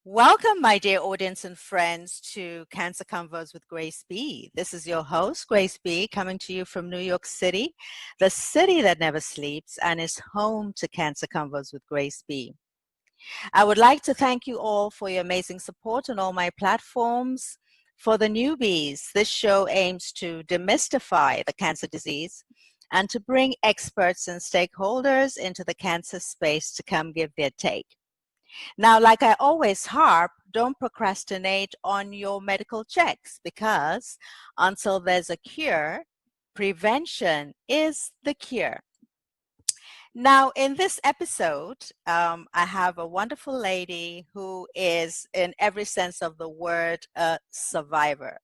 Welcome, my dear audience and friends, to Cancer Convos with Grace B. This is your host, Grace B, coming to you from New York City, the city that never sleeps and is home to Cancer Convos with Grace B. I would like to thank you all for your amazing support on all my platforms. For the newbies, this show aims to demystify the cancer disease and to bring experts and stakeholders into the cancer space to come give their take. Now, like I always harp, don't procrastinate on your medical checks because until there's a cure, prevention is the cure. Now, in this episode, I have a wonderful lady who is, in every sense of the word, a survivor.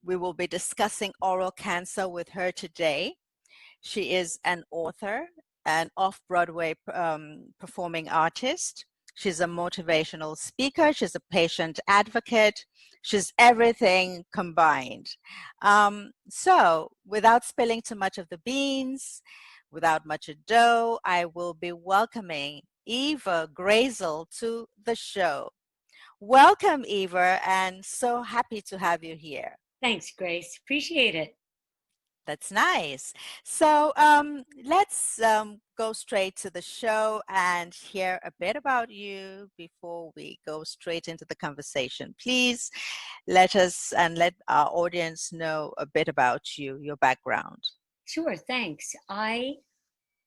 We will be discussing oral cancer with her today. She is an author, an off-Broadway performing artist. She's a motivational speaker. She's a patient advocate. She's everything combined. So without spilling too much of the beans, without much ado, I will be welcoming Eval Grayzel to the show. Welcome, Eva, and so happy to have you here. Thanks, Grace. Appreciate it. That's nice. So let's go straight to the show and hear a bit about you before we go straight into the conversation. Please let us and let our audience know a bit about you, your background. Sure, thanks. I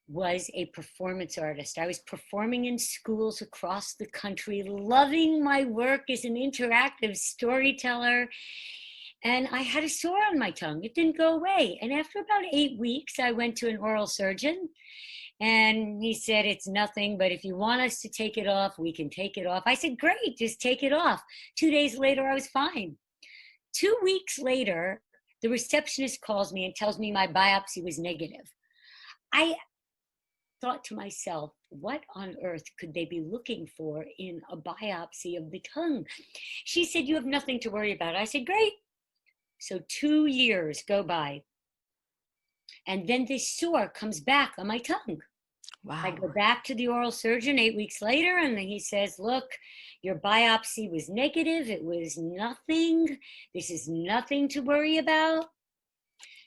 was a performance artist. I was performing in schools across the country, loving my work as an interactive storyteller. And I had a sore on my tongue. It didn't go away. And after about 8 weeks, I went to an oral surgeon. And he said, it's nothing, but if you want us to take it off, we can take it off. I said, great, just take it off. 2 days later, I was fine. 2 weeks later, the receptionist calls me and tells me my biopsy was negative. I thought to myself, what on earth could they be looking for in a biopsy of the tongue? She said, you have nothing to worry about. I said, great. So 2 years go by. And then this sore comes back on my tongue. Wow. I go back to the oral surgeon 8 weeks later, and he says, look, your biopsy was negative. It was nothing. This is nothing to worry about.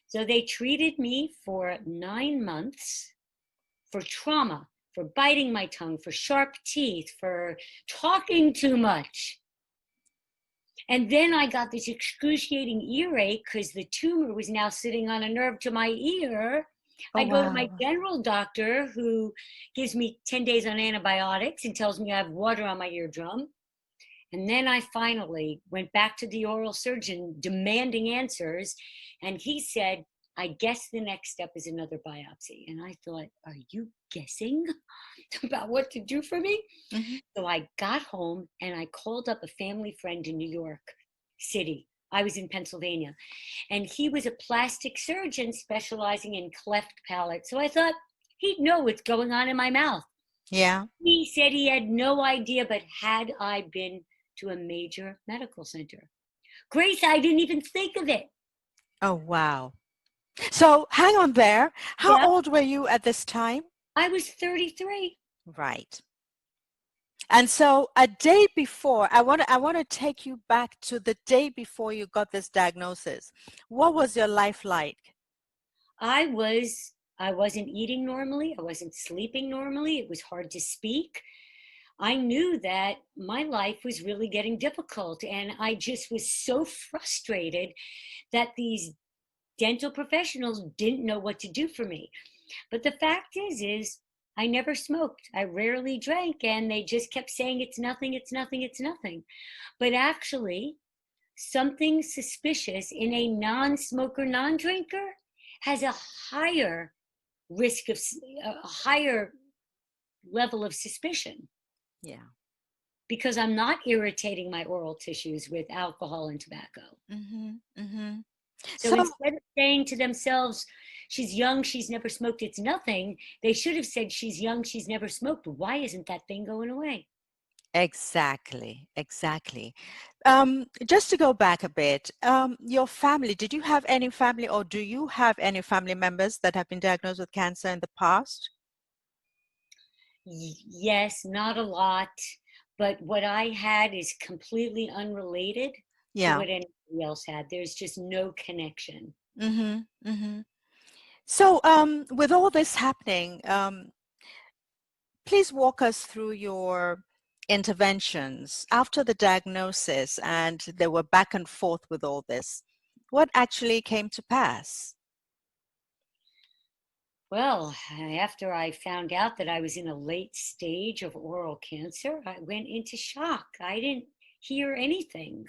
So they treated me for 9 months for trauma, for biting my tongue, for sharp teeth, for talking too much. And then I got this excruciating earache because the tumor was now sitting on a nerve to my ear. I go to my general doctor who gives me 10 days on antibiotics and tells me I have water on my eardrum. And then I finally went back to the oral surgeon demanding answers. And he said, I guess the next step is another biopsy. And I thought, are you guessing about what to do for me? Mm-hmm. So I got home and I called up a family friend in New York City. I was in Pennsylvania. And he was a plastic surgeon specializing in cleft palate. So I thought he'd know what's going on in my mouth. Yeah. He said he had no idea, but had I been to a major medical center? Grace, I didn't even think of it. Oh, wow. So hang on there. How old were you at this time? I was 33. Right. And so a day before, I want to take you back to the day before you got this diagnosis. What was your life like? I wasn't eating normally. I wasn't sleeping normally. It was hard to speak. I knew that my life was really getting difficult. And I just was so frustrated that these dental professionals didn't know what to do for me. But the fact is I never smoked. I rarely drank, and they just kept saying, it's nothing, it's nothing, it's nothing. But actually, something suspicious in a non-smoker, non-drinker has a higher risk of, a higher level of suspicion. Yeah. Because I'm not irritating my oral tissues with alcohol and tobacco. Mm-hmm. Mm-hmm. So instead of saying to themselves, she's young, she's never smoked, it's nothing, they should have said, she's young, she's never smoked. Why isn't that thing going away? Exactly. Just to go back a bit, your family, did you have any family or do you have any family members that have been diagnosed with cancer in the past? Yes, not a lot. but what I had is completely unrelated to Yeah. what anybody else had. There's just no connection. Mm-hmm. Mm-hmm. So, with all this happening, please walk us through your interventions after the diagnosis, and they were back and forth with all this. What actually came to pass? Well, after I found out that I was in a late stage of oral cancer, I went into shock. I didn't hear anything.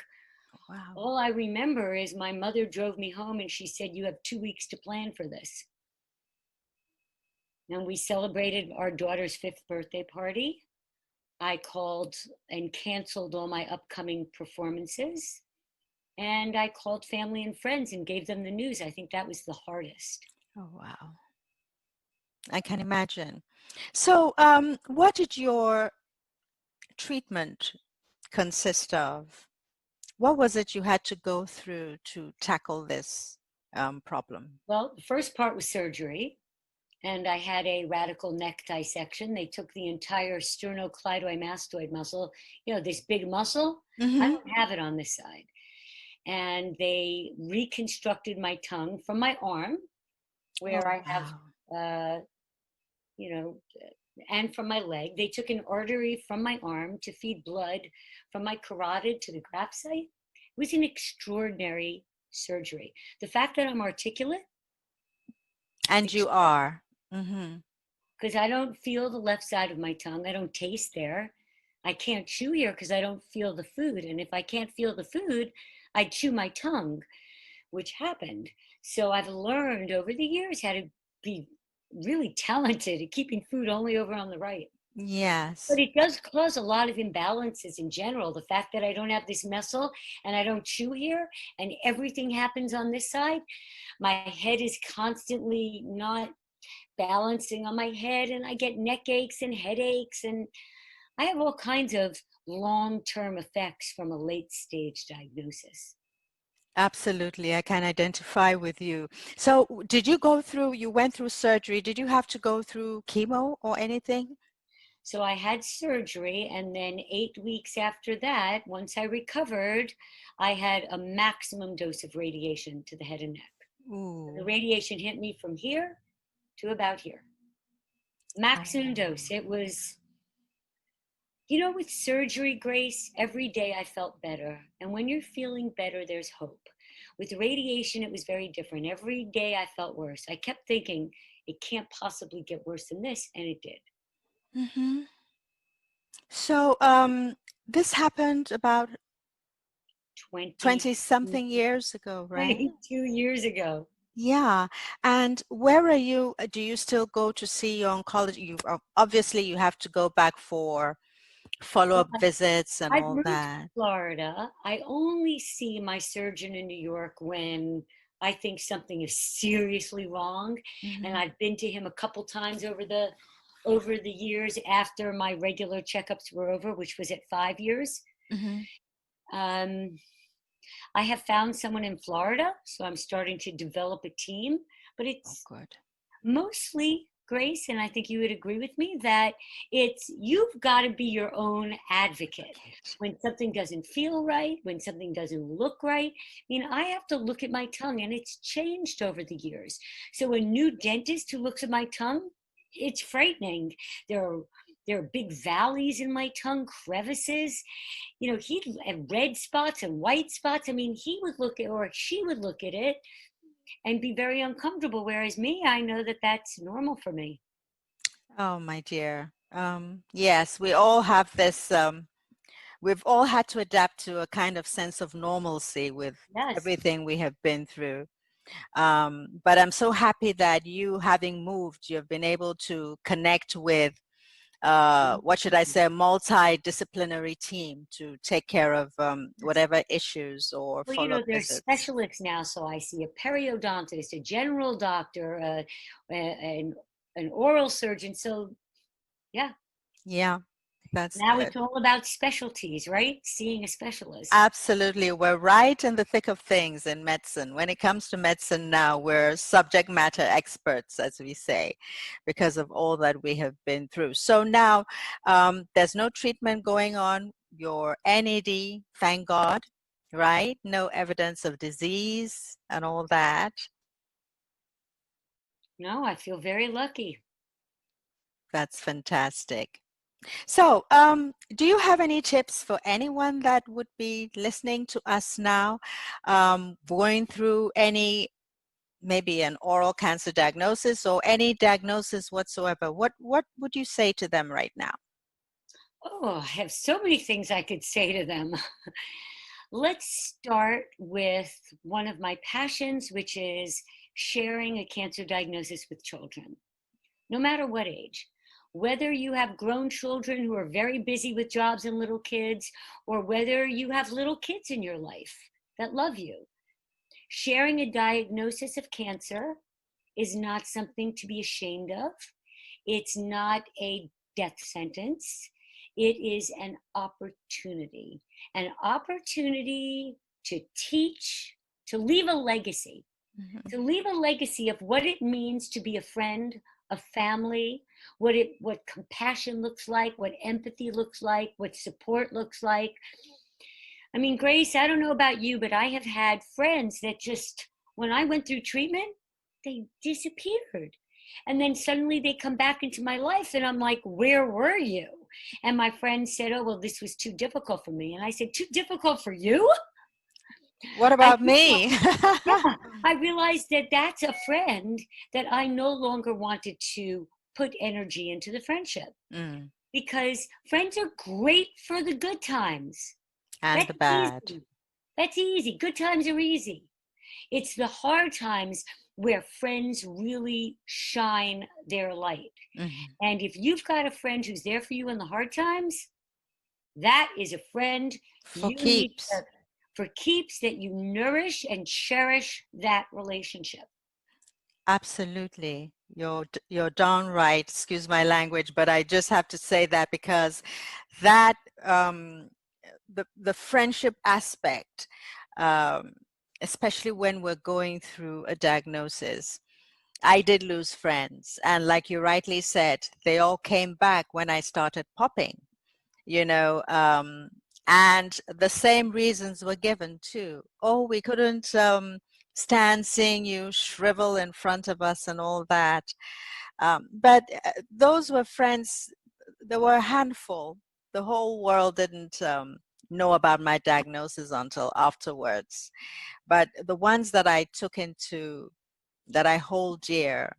Wow. All I remember is my mother drove me home and she said, "You have 2 weeks to plan for this." And we celebrated our daughter's 5th birthday party. I called and canceled all my upcoming performances. And I called family and friends and gave them the news. I think that was the hardest. Oh, wow. I can imagine. So, what did your treatment consist of? What was it you had to go through to tackle this problem? Well, the first part was surgery, and I had a radical neck dissection. They took the entire sternocleidomastoid muscle, this big muscle. I Mm-hmm. don't have it on this side. And they reconstructed my tongue from my arm, Oh, where I have, wow. you know, and from my leg. They took an artery from my arm to feed blood from my carotid to the graft site. It was an extraordinary surgery. The fact that I'm articulate, And you are. Mm-hmm. because I don't feel the left side of my tongue, I don't taste there. I can't chew here because I don't feel the food. And if I can't feel the food, I chew my tongue, which happened. So I've learned over the years how to be really talented at keeping food only over on the right. But Yes. it does cause a lot of imbalances in general. The fact that I don't have this muscle and I don't chew here and everything happens on this side, my head is constantly not balancing on my head and I get neck aches and headaches and I have all kinds of long-term effects from a late stage diagnosis. Absolutely. I can identify with you. So, did you go through, you went through surgery. Did you have to go through chemo or anything? So I had surgery, and then 8 weeks after that, once I recovered, I had a maximum dose of radiation to the head and neck. The Ooh. radiation hit me from here to about here. Maximum dose. It was, with surgery, Grace, every day I felt better. And when you're feeling better, there's hope. With radiation, it was very different. Every day I felt worse. I kept thinking, it can't possibly get worse than this, and it did. Mm-hmm. So, this happened about 20, 20 something years ago, right? 22 years ago. Yeah. And where are you? Do you still go to see your oncologist? You obviously you have to go back for Well, follow-up visits and I've all moved to that. Florida. I only see my surgeon in New York when I think something is seriously wrong. And Mm-hmm. I've been to him a couple times over the years after my regular checkups were over, which was at 5 years. Mm-hmm. Um, I have found someone in Florida, so I'm starting to develop a team, but Oh, it's good. mostly, Grace, and I think you would agree with me that you've got to be your own advocate Advocate. when something doesn't feel right, when something doesn't look right. I mean, I have to look at my tongue and it's changed over the years. So a new dentist who looks at my tongue, it's frightening. There are there are big valleys in my tongue, crevices. He'd have red spots and white spots. I mean, he would look at or she would look at it and be very uncomfortable. Whereas me, I know that that's normal for me. Oh, my dear. Yes, we all have this, we've all had to adapt to a kind of sense of normalcy with Yes. everything we have been through. But I'm so happy that you, having moved, you've been able to connect with, what should I say, a multidisciplinary team to take care of whatever issues or Well, follow-up there's visits. specialists now. So I see a periodontist, a general doctor, an oral surgeon. So, yeah. Yeah. That's Now good. it's all about specialties, right? Seeing a specialist. Absolutely. We're right in the thick of things in medicine. When it comes to medicine now, we're subject matter experts, as we say, because of all that we have been through. So now there's no treatment going on. Your NAD, thank God, right? No evidence of disease and all that. No, I feel very lucky. That's fantastic. So, do you have any tips for anyone that would be listening to us now, going through any, maybe an oral cancer diagnosis or any diagnosis whatsoever? What would you say to them right now? Oh, I have so many things I could say to them. Let's start with one of my passions, which is sharing a cancer diagnosis with children, no matter what age. Whether you have grown children who are very busy with jobs and little kids, or whether you have little kids in your life that love you, sharing a diagnosis of cancer is not something to be ashamed of. It's not a death sentence. It is an opportunity to teach, to leave a legacy, Mhm. to leave a legacy of what it means to be a friend, a family, what compassion looks like, what empathy looks like, what support looks like. I mean, Grace, I don't know about you, but I have had friends that just, when I went through treatment, they disappeared. And then suddenly they come back into my life, and I'm like, where were you? And my friend said, oh, well, this was too difficult for me. And I said, too difficult for you? What I about me? yeah, I realized that that's a friend that I no longer wanted to put energy into the friendship, Mm, because friends are great for the good times. and That's the bad. easy. That's easy. Good times are easy. It's the hard times where friends really shine their light. Mhm. And if you've got a friend who's there for you in the hard times, that is a friend For you need to, keeps. for keeps, that you nourish and cherish that relationship. Absolutely. You're darn right. Excuse my language, but I just have to say that because that the friendship aspect, um, especially when we're going through a diagnosis. I did lose friends, and like you rightly said, they all came back when I started popping, you know, and the same reasons were given too. Oh, we couldn't stand seeing you shrivel in front of us and all that. But those were friends, there were a handful. The whole world didn't know about my diagnosis until afterwards. But the ones that I took into, that I hold dear,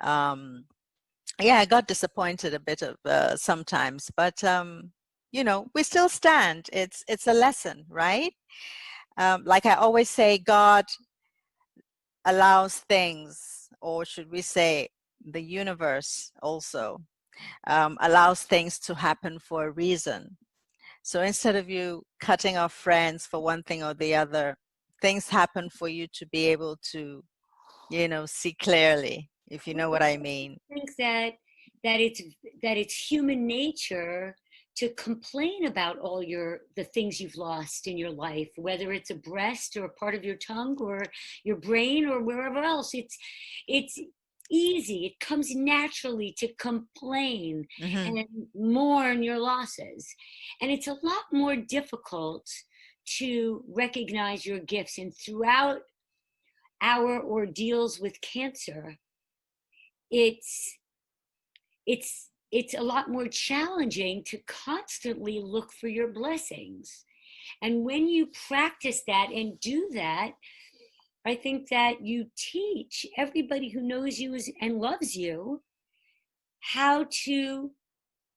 um, yeah, I got disappointed a bit of sometimes, but we still stand. It's a lesson, right? Like I always say, God allows things, or should we say, the universe also allows things to happen for a reason. So instead of you cutting off friends for one thing or the other, things happen for you to be able to, see clearly, if you know what I mean. Think that it's that it's human nature to complain about all the things you've lost in your life, whether it's a breast or a part of your tongue or your brain or wherever else. It's easy. It comes naturally to complain Hmm. and mourn your losses. And it's a lot more difficult to recognize your gifts. And throughout our ordeals with cancer, it's it's a lot more challenging to constantly look for your blessings. And when you practice that and do that, I think that you teach everybody who knows you and loves you how to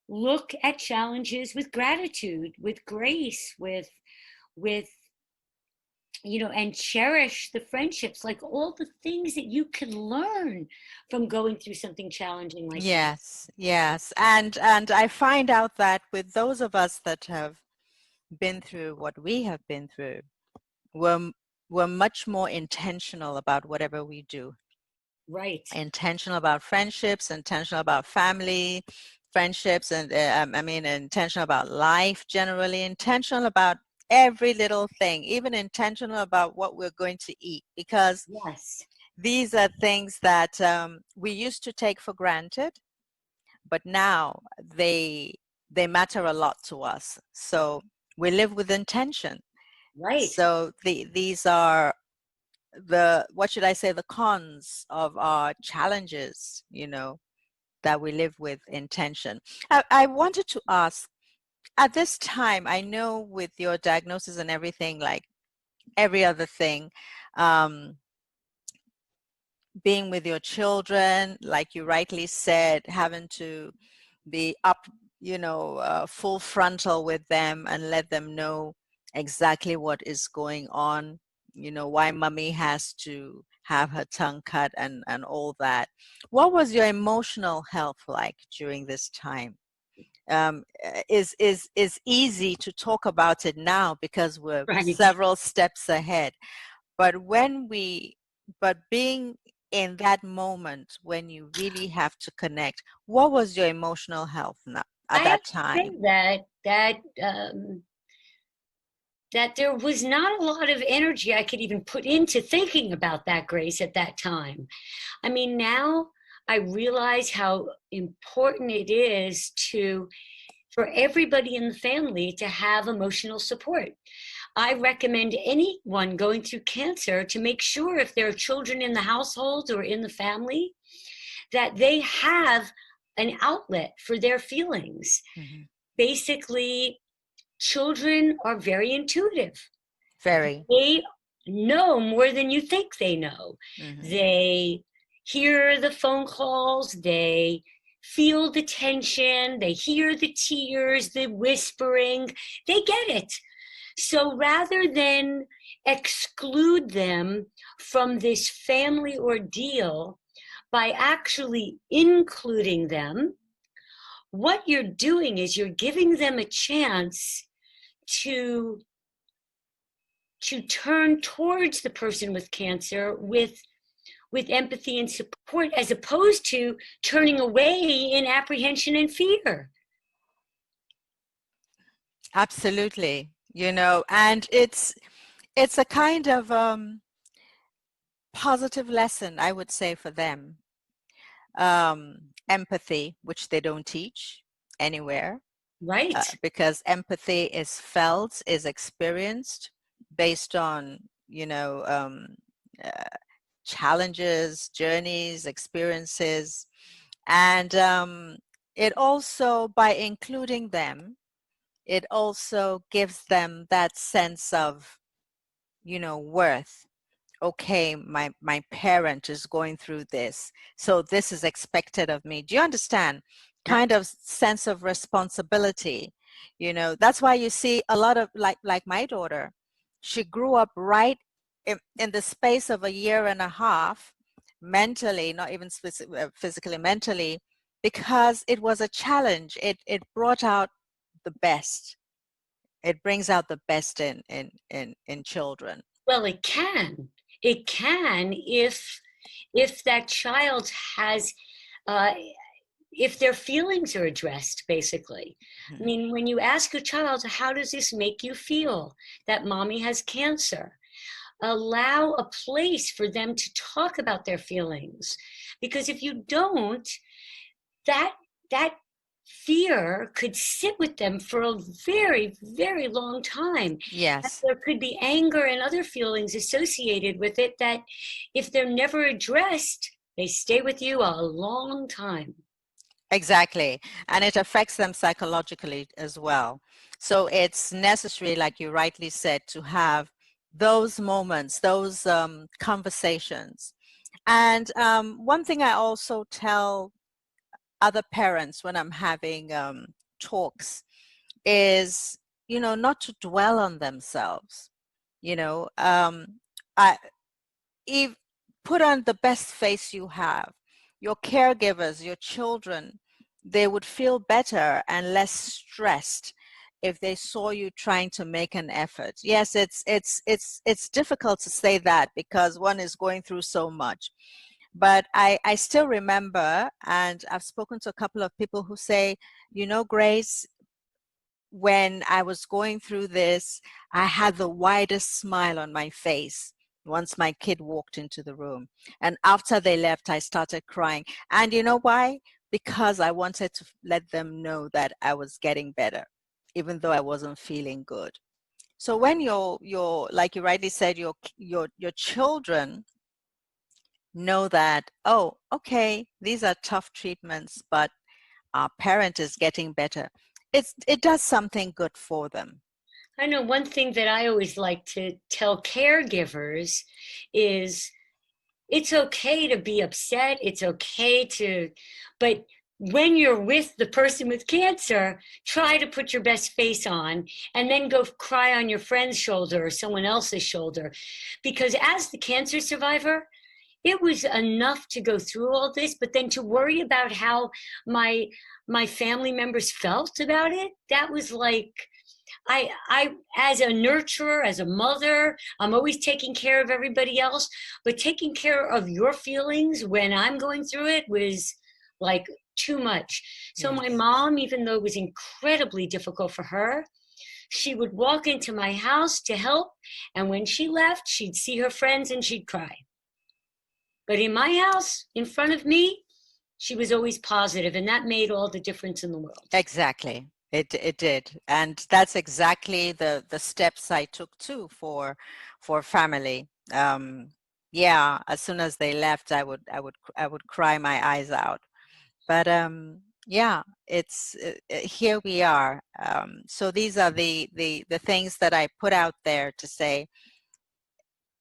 look at challenges with gratitude, with grace, with and cherish the friendships, like all the things that you can learn from going through something challenging like that. Yes, yes. And I find out that with those of us that have been through what we have been through, we're, we're much more intentional about whatever we do. Right. Intentional about friendships, intentional about family, friendships, and I mean, intentional about life generally, intentional about every little thing, even intentional about what we're going to eat, because Yes. these are things that we used to take for granted, but now they matter a lot to us. So we live with intention. Right. So these are the, what should I say, the cons of our challenges, that we live with intention. I wanted to ask, at this time, I know with your diagnosis and everything, like every other thing, um, being with your children, like you rightly said, having to be up, full frontal with them and let them know exactly what is going on, why mommy has to have her tongue cut and all that. What was your emotional health like during this time? Is easy to talk about it now because we're Right. several steps ahead. But but being in that moment when you really have to connect, what was your emotional health at I have that to say time? that there was not a lot of energy I could even put into thinking about that, Grace, at that time. I mean, now I realize how important it is for everybody in the family to have emotional support. I recommend anyone going through cancer to make sure, if there are children in the household or in the family, that they have an outlet for their feelings. Hmm. Basically, children are very intuitive. Very. They know more than you think they know. Hmm. They hear the phone calls, they feel the tension, they hear the tears, the whispering, they get it. So rather than exclude them from this family ordeal by actually including them, what you're doing is you're giving them a chance to turn towards the person with cancer with empathy and support, as opposed to turning away in apprehension and fear. Absolutely. And it's a kind of positive lesson, I would say, for them. Empathy, which they don't teach anywhere, Right. because empathy is felt, is experienced based on, uh, challenges, journeys, experiences. And it also, by including them, it also gives them that sense of, worth. Okay, my parent is going through this, so this is expected of me. Do you understand? Yep. Kind of sense of responsibility. That's why you see a lot of, like my daughter, she grew up right in the space of a year and a half, mentally, not even physically, mentally, because it was a challenge. It brought out the best. It brings out the best in children. Well, it can. It can if that child has uh, if their feelings are addressed, basically. I Mhm. mean, when you ask a child, how does this make you feel that mommy has cancer? Allow a place for them to talk about their feelings. Because if you don't, that that fear could sit with them for a very, very long time. And Yes. there could be anger and other feelings associated with it that, if they're never addressed, they stay with you a long time. Exactly. And it affects them psychologically as well. So it's necessary, like you rightly said, to have those moments, those conversations. And one thing I also tell other parents when I'm having talks is, not to dwell on themselves. You know, I, if put on the best face you have. Your caregivers, your children, they would feel better and less stressed if they saw you trying to make an effort. Yes, it's difficult to say that because one is going through so much, But I still remember, and I've spoken to a couple of people who say, you know, Grace, when I was going through this, I had the widest smile on my face once my kid walked into the room. And after they left, I started crying. And you know why? Because I wanted to let them know that I was getting better, even though I wasn't feeling good. So when your like you rightly said, your children know that, oh, okay, these are tough treatments, but our parent is getting better. It does something good for them. I know one thing that I always like to tell caregivers is it's okay to be upset. It's okay to, but when you're with the person with cancer, try to put your best face on and then go cry on your friend's shoulder or someone else's shoulder. Because as the cancer survivor, it was enough to go through all this, but then to worry about how my my family members felt about it, that was like I as a nurturer, as a mother, I'm always taking care of everybody else, but taking care of your feelings when I'm going through it was like too much. So my Yes. mom, even though it was incredibly difficult for her, she would walk into my house to help, and when she left, she'd see her friends and she'd cry. But in my house, in front of me, she was always positive, and that made all the difference in the world. Exactly. It did. And that's exactly the steps I took too for family. Yeah, as soon as they left, I would cry my eyes out. But yeah, it's here we are. So these are the things that I put out there to say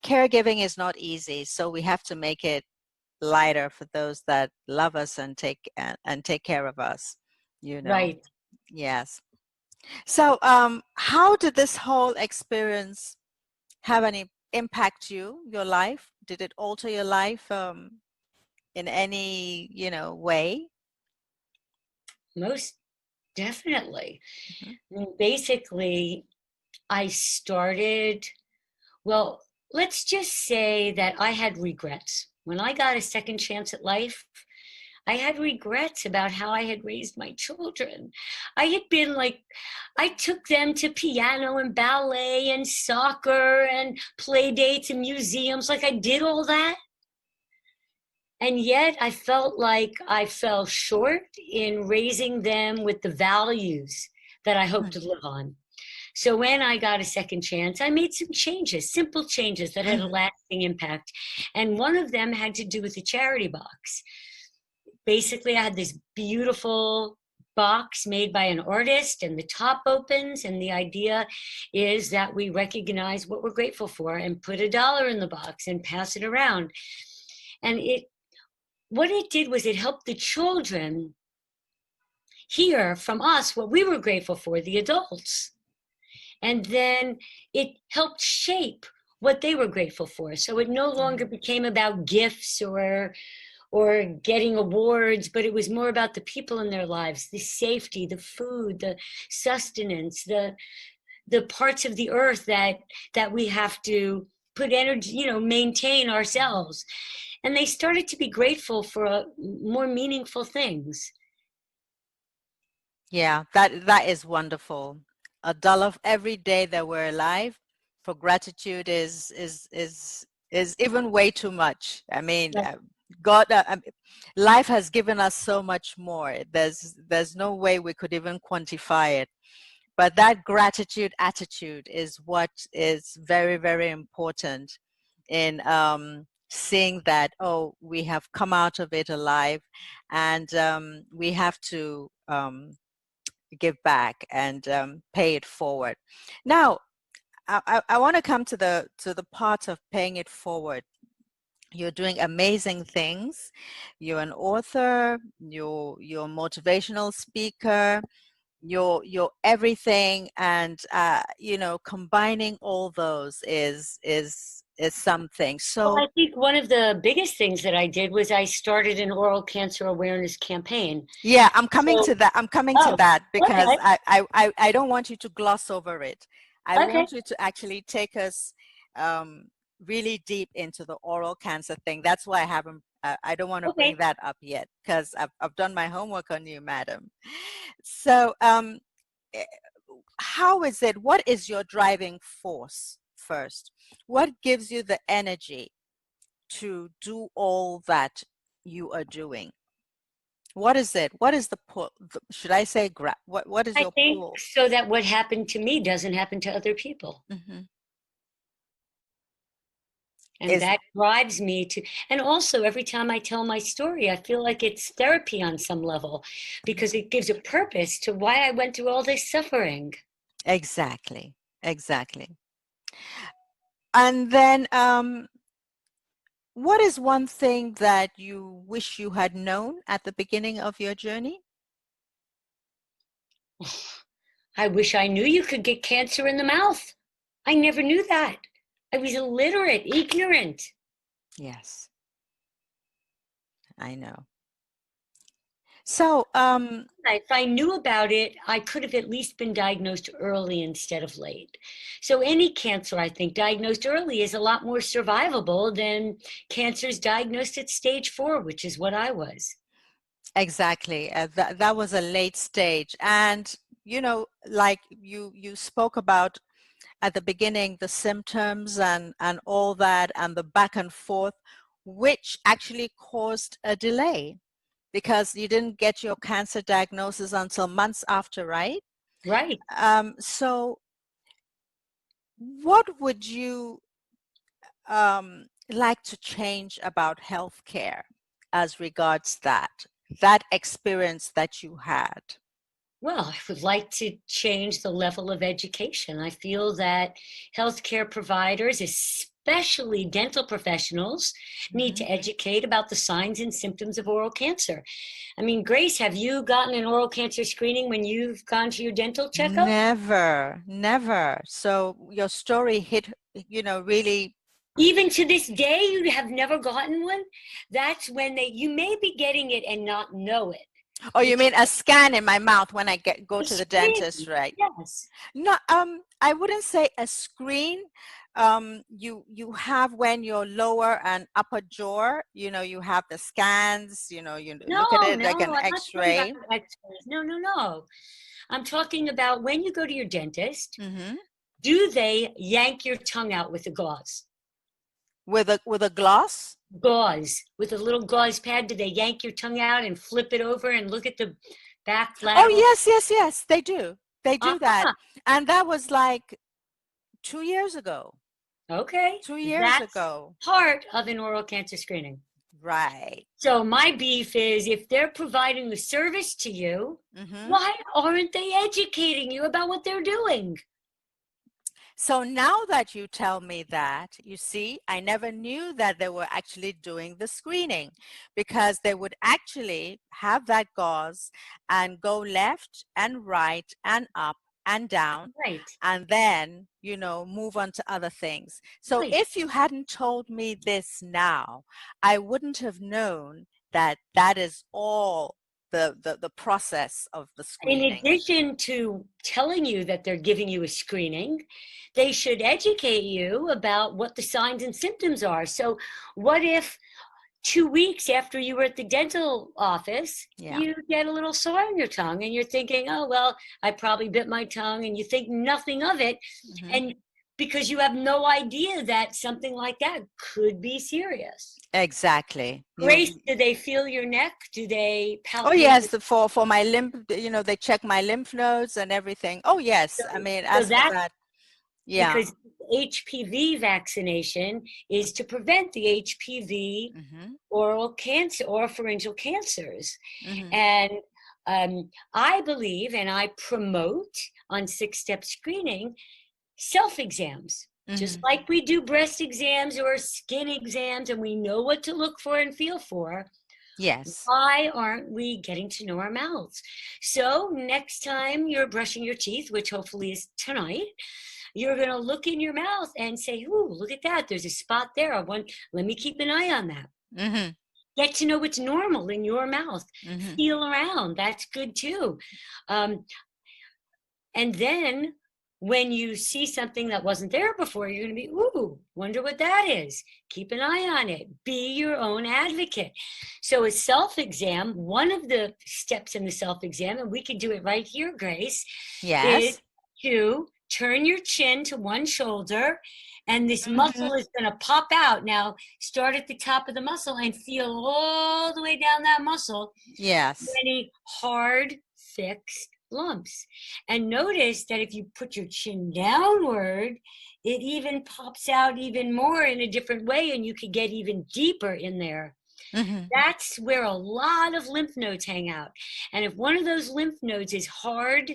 caregiving is not easy, so we have to make it lighter for those that love us and take care of us, you know. Right. Yes. So how did this whole experience have any impact your life? Did it alter your life in any, way? Most definitely. Mhm. I mean, basically, I started, well, let's just say that I had regrets. When I got a second chance at life, I had regrets about how I had raised my children. I had been like, I took them to piano and ballet and soccer and play dates and museums. Like I did all that. And yet I felt like I fell short in raising them with the values that I hope to live on. So when I got a second chance, I made some changes, simple changes that had a Mhm. lasting impact. And one of them had to do with the charity box. Basically, I had this beautiful box made by an artist, and the top opens, and the idea is that we recognize what we're grateful for and put $1 in the box and pass it around. And it what it did was it helped the children hear from us what we were grateful for, the adults. And then it helped shape what they were grateful for. So it no longer became about gifts or getting awards, but it was more about the people in their lives, the safety, the food, the sustenance, the parts of the earth that we have to put energy, maintain ourselves. And they started to be grateful for more meaningful things. Yeah, that is wonderful. $1 every day that we're alive for gratitude is even way too much. I mean, Right. God, life has given us so much more. There's no way we could even quantify it. But that gratitude attitude is what is very, very important in seeing that, oh, we have come out of it alive, and we have to give back and pay it forward. Now, I want to come to the part of paying it forward. You're doing amazing things. You're an author. You're a motivational speaker. You're everything, and combining all those is something. Well, So I think one of the biggest things that I did was I started an oral cancer awareness campaign. yeah, I'm coming So, to that. I'm coming to oh, that because okay, I don't want you to gloss over it. I okay. want you to actually take us um, really deep into the oral cancer thing. That's why I have I don't want to bring Okay. that up yet because I've done my homework on you, madam. So, eh, how is it? What is your driving force first? What gives you the energy to do all that you are doing? What is it? What is the pull? Should I say what is I your think pull? so that what happened to me doesn't happen to other people. Hmm. And Is that drives me to, and also every time I tell my story, I feel like it's therapy on some level because it gives a purpose to why I went through all this suffering. exactly, exactly. And then, what is one thing that you wish you had known at the beginning of your journey? I wish I knew you could get cancer in the mouth. I never knew that. I was illiterate, ignorant. Yes, I know. So, If I knew about it, I could have at least been diagnosed early instead of late. So any cancer, I think, diagnosed early is a lot more survivable than cancers diagnosed at stage 4, which is what I was. exactly. That was a late stage. And, like you spoke about at the beginning, the symptoms and all that and the back and forth, which actually caused a delay because you didn't get your cancer diagnosis until months after, right? Right. So what would you like to change about healthcare as regards that experience that you had? Well, I would like to change the level of education. I feel that healthcare providers, especially dental professionals, need Hmm. to educate about the signs and symptoms of oral cancer. I mean, Grace, have you gotten an oral cancer screening when you've gone to your dental checkup? Never, never. So your story hit, really. Even to this day, you have never gotten one? That's when you may be getting it and not know it. Oh, you Because mean a scan in my mouth when I go the to the screen, dentist, right? yes. No, I wouldn't say a screen. You have when your lower and upper jaw, you have the scans, you look at No, it no, like an I'm not talking about X-ray. X-rays. No, no, no. I'm talking about when you go to your dentist, Hmm. do they yank your tongue out with a gauze? With a gloss. Gauze, with a little gauze pad, do they yank your tongue out and flip it over and look at the back Oh, lateral? yes, yes, yes, they do. They do that. Uh-huh. And that was like 2 years ago. Okay. 2 years That's ago. part of an oral cancer screening. Right. So my beef is if they're providing the service to you, Hmm. why aren't they educating you about what they're doing? So now that you tell me that, you see, I never knew that they were actually doing the screening because they would actually have that gauze and go left and right and up and down Right, and then, move on to other things. So right. if you hadn't told me this now, I wouldn't have known that that is all the process of the In screening. addition to telling you that they're giving you a screening, they should educate you about what the signs and symptoms are. So, what if 2 weeks after you were at the dental office, Yeah. you get a little sore on your tongue and you're thinking, oh, well, I probably bit my tongue, and you think nothing of it. Hmm. And because you have no idea that something like that could be serious. Exactly. Grace, do they feel your neck? Do they Oh palpate? yes, for my lymph, they check my lymph nodes and everything. Oh yes, I mean, So as for that's that, yeah. because HPV vaccination is to prevent the HPV Hmm. oral cancer or pharyngeal cancers. Hmm. And I believe and I promote on 6-step screening self exams. Just Hmm. like we do breast exams or skin exams, and we know what to look for and feel for, Yes. why aren't we getting to know our mouths? So, next time you're brushing your teeth, which hopefully is tonight, you're going to look in your mouth and say, ooh, look at that. There's a spot there. Let me keep an eye on that. Hmm. Get to know what's normal in your mouth. Hmm. Feel around. That's good too. Um, and then when you see something that wasn't there before, you're going to be, ooh, wonder what that is. Keep an eye on it. Be your own advocate. So a self-exam, one of the steps in the self-exam, and we can do it right here, Grace, is Yes. to turn your chin to one shoulder, and this muscle Mm-hmm. is going to pop out. Now, start at the top of the muscle and feel all the way down that muscle Yes. any hard, fixed lumps. And notice that if you put your chin downward, it even pops out even more in a different way, and you could get even deeper in there. Mm-hmm. That's where a lot of lymph nodes hang out. And if one of those lymph nodes is hard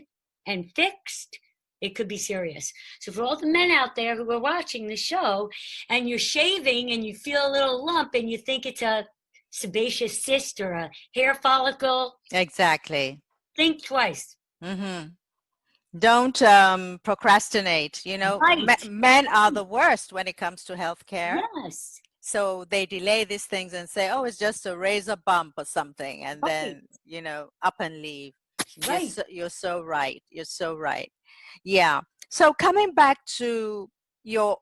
and fixed, it could be serious. So for all the men out there who are watching the show and you're shaving and you feel a little lump and you think it's a sebaceous cyst or a hair follicle, Exactly. think twice. Mm-hmm. Don't procrastinate. Right. Men are the worst when it comes to healthcare. Yes. So they delay these things and say, oh, it's just a razor bump or something. And Right. then, up and leave. Right. You're so right. You're so right. Yeah. So coming back to your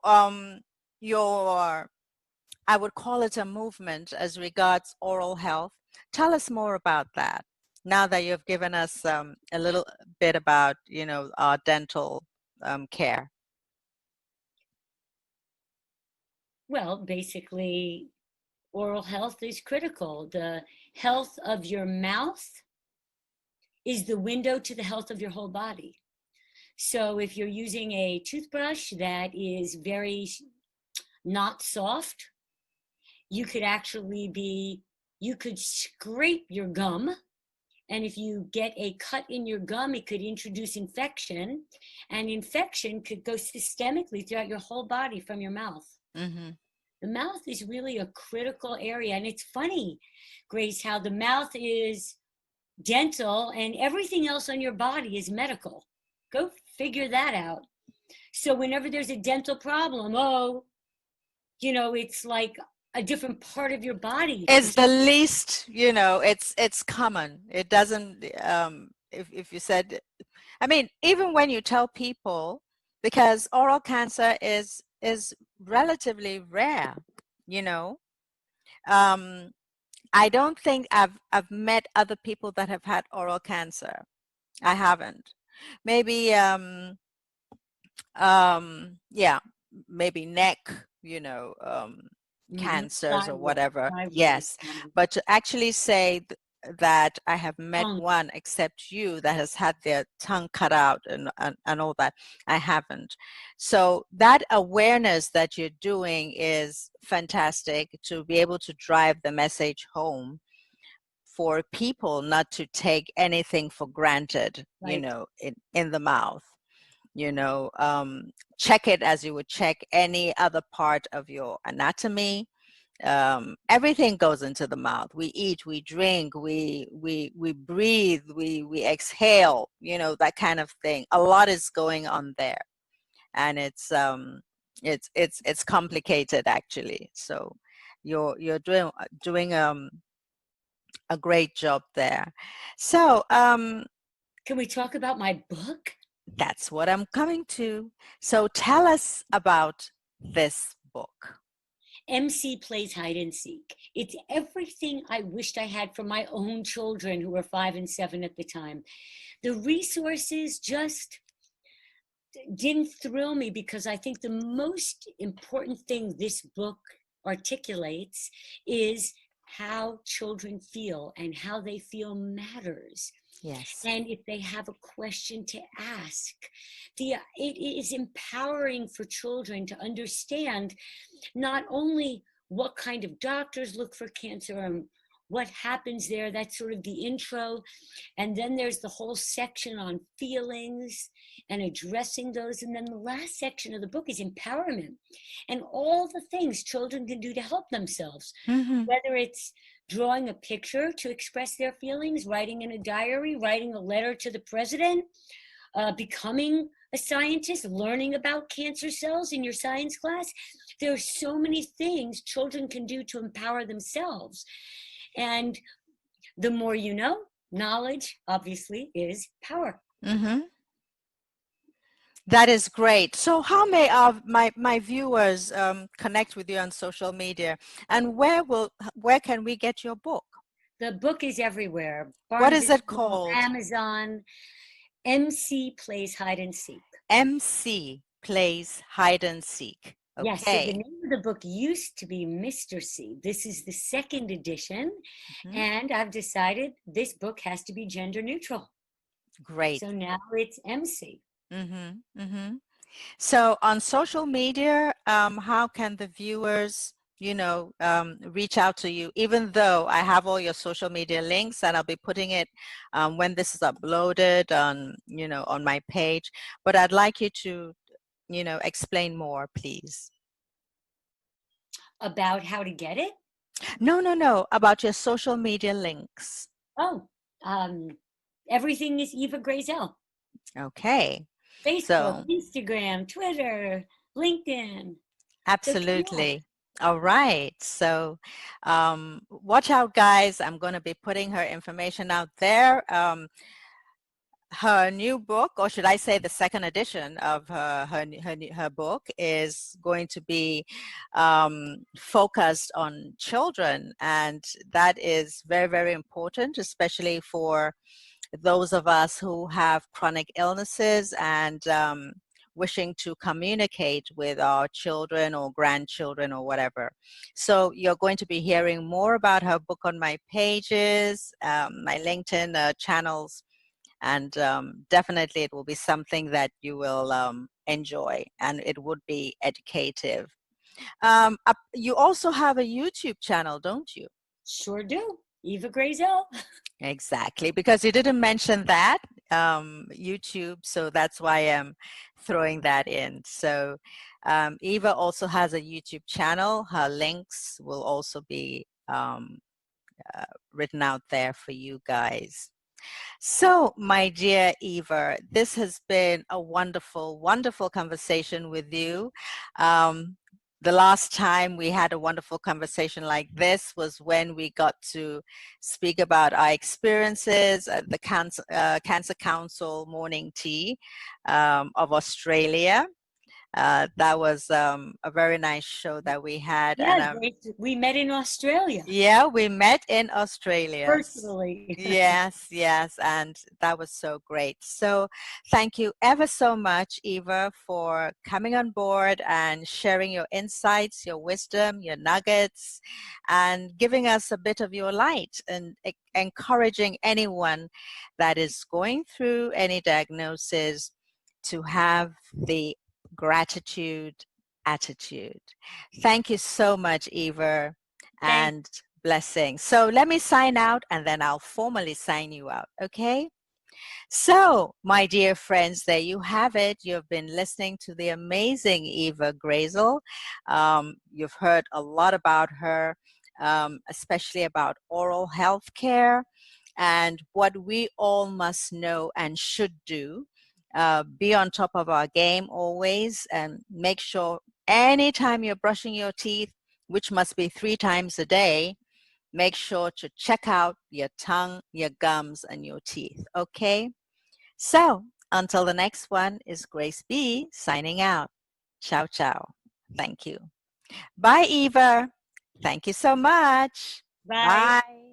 I would call it a movement as regards oral health. Tell us more about that. Now that you've given us a little bit about, our dental care. Well, basically, oral health is critical. The health of your mouth is the window to the health of your whole body. So if you're using a toothbrush that is very not soft, you could actually be, you could scrape your gum. And if you get a cut in your gum, it could introduce infection. And infection could go systemically throughout your whole body from your mouth. Mm-hmm. The mouth is really a critical area. And it's funny, Grace, how the mouth is dental and everything else on your body is medical. Go figure that out. So whenever there's a dental problem, it's like a different part of your body. It's the least, it's common. It doesn't, if you said, I mean, even when you tell people, because oral cancer is relatively rare, you know, um, I don't think I've met other people that have had oral cancer. I haven't. Maybe yeah, maybe neck, cancers or Thyroid, whatever. thyroid. Yes, but to actually say that I have met Tongue. one except you that has had their tongue cut out and all that, I haven't. So that awareness that you're doing is fantastic, to be able to drive the message home for people not to take anything for granted, Right. in the mouth. Check it as you would check any other part of your anatomy. Everything goes into the mouth. We eat, we drink, we breathe, we exhale, that kind of thing. A lot is going on there, and it's complicated actually. So you're doing a great job there. So Can we talk about my book? that's what I'm coming to. So tell us about this book. MC plays hide and seek. It's everything I wished I had for my own children who were 5 and 7 at the time. The resources just didn't thrill me because I think the most important thing this book articulates is how children feel, and how they feel matters. Yes. And if they have a question to ask, it is empowering for children to understand not only what kind of doctors look for cancer and what happens there, that's sort of the intro. And then there's the whole section on feelings and addressing those. And then the last section of the book is empowerment and all the things children can do to help themselves, Mm-hmm. whether it's drawing a picture to express their feelings, writing in a diary, writing a letter to the president, becoming a scientist, learning about cancer cells in your science class. There are so many things children can do to empower themselves. And the more you know, knowledge obviously is power. Mm-hmm. That is great. So how may my viewers connect with you on social media, and where can we get your book? The book is everywhere. What Barnes is and it Noble, called? Amazon. MC Plays Hide and Seek. MC Plays Hide and Seek. Yes, so the Okay. name of the book used to be Mr. C. This is the second edition, Mhm. and I've decided this book has to be gender neutral. Great. So now it's MC. Mm-hmm. Mm-hmm. So on social media, how can the viewers, reach out to you? Even though I have all your social media links, and I'll be putting it when this is uploaded on my page. But I'd like you to, explain more, please. About how to get it? No, no, no, about your social media links. Oh, everything is Eva Grayzel. Okay. Facebook, So Instagram, Twitter, LinkedIn. So connect. absolutely. All right. So watch out, guys. I'm going to be putting her information out there. Her new book, or should I say the second edition of her book, is going to be focused on children. And that is very, very important, especially for those of us who have chronic illnesses and wishing to communicate with our children or grandchildren or whatever. So you're going to be hearing more about her book on my pages, my LinkedIn channels, and definitely it will be something that you will enjoy, and it would be educative. You also have a YouTube channel, don't you? Sure do. Eva Grayzel. Exactly, because you didn't mention that, YouTube, so that's why I'm throwing that in. So Eva also has a YouTube channel. Her links will also be written out there for you guys. So, my dear Eva, this has been a wonderful, wonderful conversation with you. The last time we had a wonderful conversation like this was when we got to speak about our experiences at the Cancer Council morning tea of Australia. That was a very nice show that we had, Yeah, and we met in Australia yeah, we met in Australia. virtually. Yes, yes, and that was so great. So thank you ever so much, Eva, for coming on board and sharing your insights, your wisdom, your nuggets, and giving us a bit of your light and encouraging anyone that is going through any diagnosis to have the gratitude attitude. Thank you so much, Eva, Thank and blessings. So let me sign out and then I'll formally sign you out, okay? So, my dear friends, there you have it. You've been listening to the amazing Eva Grayzel. You've heard a lot about her, especially about oral health care and what we all must know and should do. Be on top of our game always and make sure anytime you're brushing your teeth, which must be 3 times a day, make sure to check out your tongue, your gums, and your teeth, okay? So, until the next one is Grace B signing out. Ciao, ciao. Thank you. Bye, Eva. Thank you so much. Bye. Bye.